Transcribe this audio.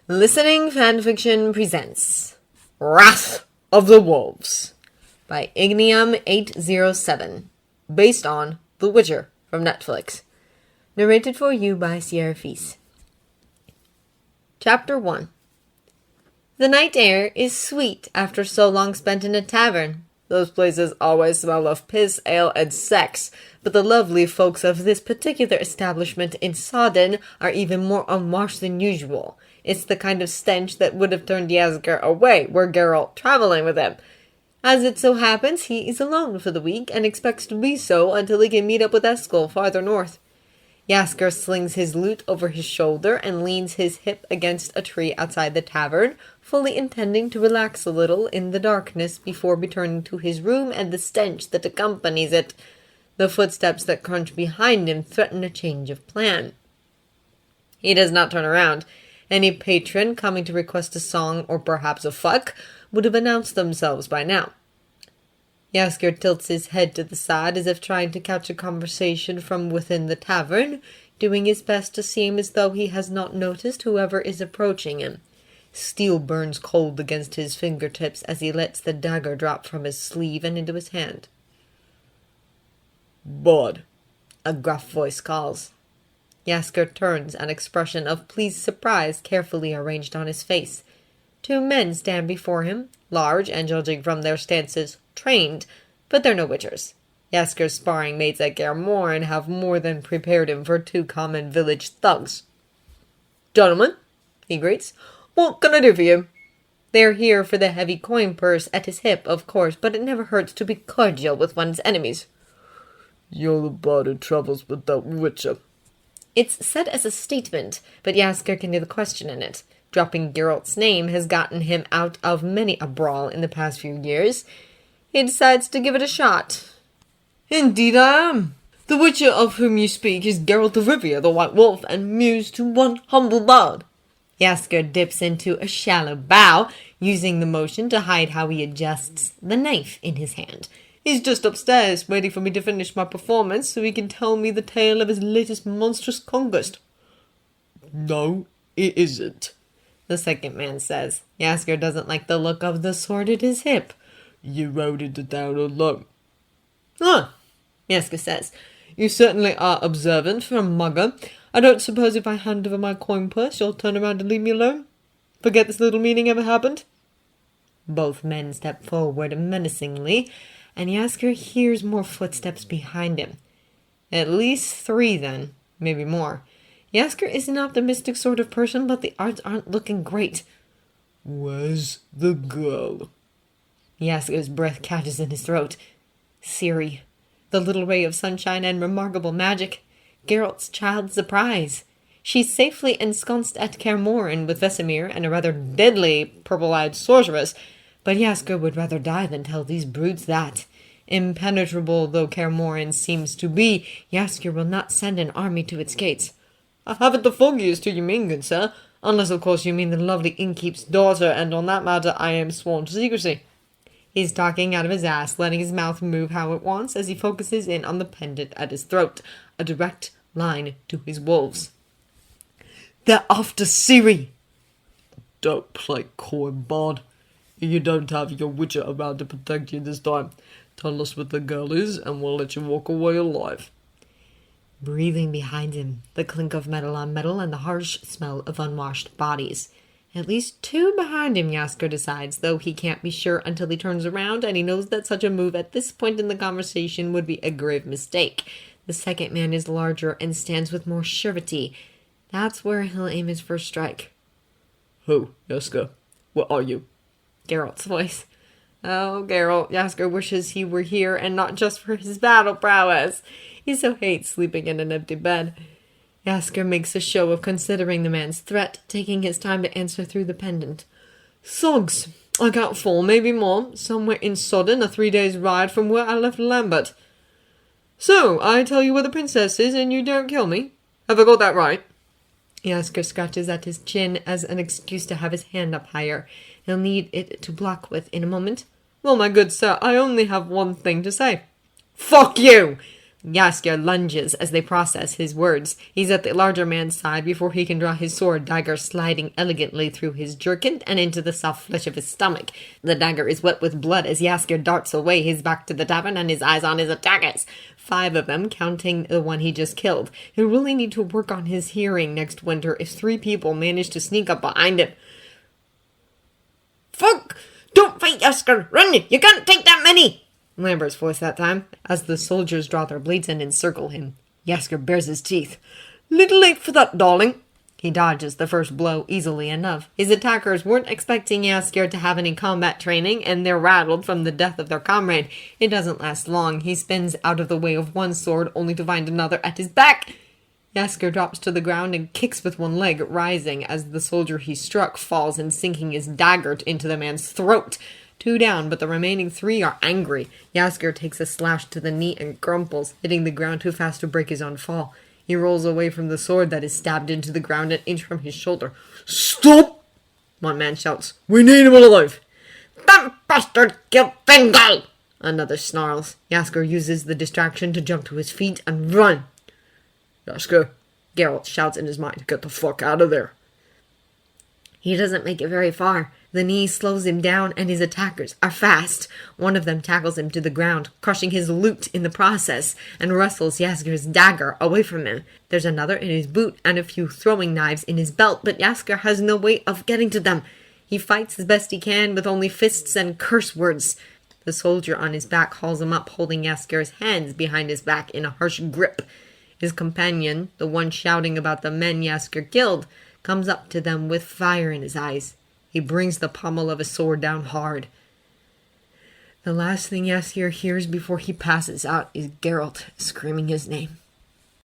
Listening Fanfiction presents Wrath of the Wolves by Ignium807, based on The Witcher from Netflix. Narrated for you by Sierra Feast. Chapter 1. The night air is sweet after so long spent in a tavern. Those places always smell of piss, ale, and sex, but the lovely folks of this particular establishment in Sodden are even more unwashed than usual. It's the kind of stench that would have turned Jaskier away were Geralt traveling with him. As it so happens, he is alone for the week and expects to be so until he can meet up with Eskel farther north. Jaskier slings his lute over his shoulder and leans his hip against a tree outside the tavern, fully intending to relax a little in the darkness before returning to his room and the stench that accompanies it. The footsteps that crunch behind him threaten a change of plan. He does not turn around. Any patron coming to request a song or perhaps a fuck would have announced themselves by now. Jaskier tilts his head to the side as if trying to catch a conversation from within the tavern, doing his best to seem as though he has not noticed whoever is approaching him. Steel burns cold against his fingertips as he lets the dagger drop from his sleeve and into his hand. "Bud," a gruff voice calls. Jaskier turns, an expression of pleased surprise carefully arranged on his face. Two men stand before him, large and, judging from their stances, trained, but they're no witchers. Jaskier's sparring mates at Kaer Morhen have more than prepared him for two common village thugs. "Gentlemen," he greets, "what can I do for you?" They're here for the heavy coin purse at his hip, of course, but it never hurts to be cordial with one's enemies. "You're the bard who travels with that witcher." It's said as a statement, but Jaskier can hear the question in it. Dropping Geralt's name has gotten him out of many a brawl in the past few years. He decides to give it a shot. "Indeed I am. The witcher of whom you speak is Geralt of Rivia, the White Wolf, and muse to one humble bard." Jaskier dips into a shallow bow, using the motion to hide how he adjusts the knife in his hand. "He's just upstairs, waiting for me to finish my performance so he can tell me the tale of his latest monstrous conquest." "No, it isn't," the second man says. Jaskier doesn't like the look of the sword at his hip. "You rode it down alone." "Ah," Jaskier says. "You certainly are observant for a mugger. I don't suppose if I hand over my coin purse you'll turn around and leave me alone? Forget this little meeting ever happened?" Both men step forward menacingly, and Jaskier hears more footsteps behind him. At least three, then. Maybe more. Jaskier is an optimistic sort of person, but the odds aren't looking great. "Where's the girl?" Jaskier's breath catches in his throat. Ciri, the little ray of sunshine and remarkable magic. Geralt's child's surprise. She's safely ensconced at Kaer Morhen with Vesemir and a rather deadly purple-eyed sorceress, but Jaskier would rather die than tell these broods that. Impenetrable though Kaer Morhen seems to be, Jaskier will not send an army to its gates. "I haven't the foggiest who you mean, good sir, unless of course you mean the lovely innkeep's daughter, and on that matter I am sworn to secrecy." He's talking out of his ass, letting his mouth move how it wants as he focuses in on the pendant at his throat, a direct line to his wolves. "They're after Ciri!" "Don't play coy, bard. You don't have your witcher around to protect you this time. Tell us what the girl is, and we'll let you walk away alive." Breathing behind him, the clink of metal on metal and the harsh smell of unwashed bodies. At least two behind him, Jaskier decides, though he can't be sure until he turns around, and he knows that such a move at this point in the conversation would be a grave mistake. The second man is larger and stands with more surety. That's where he'll aim his first strike. "Who, Jaskier? Where are you?" Geralt's voice. Oh, Geralt, Jaskier wishes he were here, and not just for his battle prowess. He so hates sleeping in an empty bed. Jaskier makes a show of considering the man's threat, taking his time to answer through the pendant. "Sogs. I got 4, maybe more, somewhere in Sodden, a 3 days' ride from where I left Lambert. So, I tell you where the princess is, and you don't kill me? Have I got that right?" Jaskier scratches at his chin as an excuse to have his hand up higher. He'll need it to block with in a moment. "Well, my good sir, I only have one thing to say." "Fuck you!" Jaskier lunges as they process his words. He's at the larger man's side before he can draw his sword, dagger sliding elegantly through his jerkin and into the soft flesh of his stomach. The dagger is wet with blood as Jaskier darts away, his back to the tavern and his eyes on his attackers. 5 of them, counting the one he just killed. He'll really need to work on his hearing next winter if 3 people manage to sneak up behind him. Fuck! Don't fight, Jaskier! Run! You can't take that many! Lambert's voice that time, as the soldiers draw their blades and encircle him. Jaskier bares his teeth. Little late for that, darling. He dodges the first blow easily enough. His attackers weren't expecting Jaskier to have any combat training, and they're rattled from the death of their comrade. It doesn't last long. He spins out of the way of one sword, only to find another at his back. Jaskier drops to the ground and kicks with one leg, rising as the soldier he struck falls and sinking his dagger into the man's throat. 2 down, but the remaining 3 are angry. Jaskier takes a slash to the knee and grumples, hitting the ground too fast to break his own fall. He rolls away from the sword that is stabbed into the ground an inch from his shoulder. Stop! One man shouts. We need him alive! That bastard killed Fingal! Another snarls. Jaskier uses the distraction to jump to his feet and run. Jaskier, Geralt shouts in his mind. get the fuck out of there. He doesn't make it very far. The knee slows him down, and his attackers are fast. One of them tackles him to the ground, crushing his loot in the process, and wrestles Jaskier's dagger away from him. There's another in his boot and a few throwing knives in his belt, but Jaskier has no way of getting to them. He fights as best he can with only fists and curse words. The soldier on his back hauls him up, holding Jaskier's hands behind his back in a harsh grip. His companion, the one shouting about the men Jaskier killed, comes up to them with fire in his eyes. He brings the pommel of his sword down hard. The last thing Jaskier hears before he passes out is Geralt screaming his name.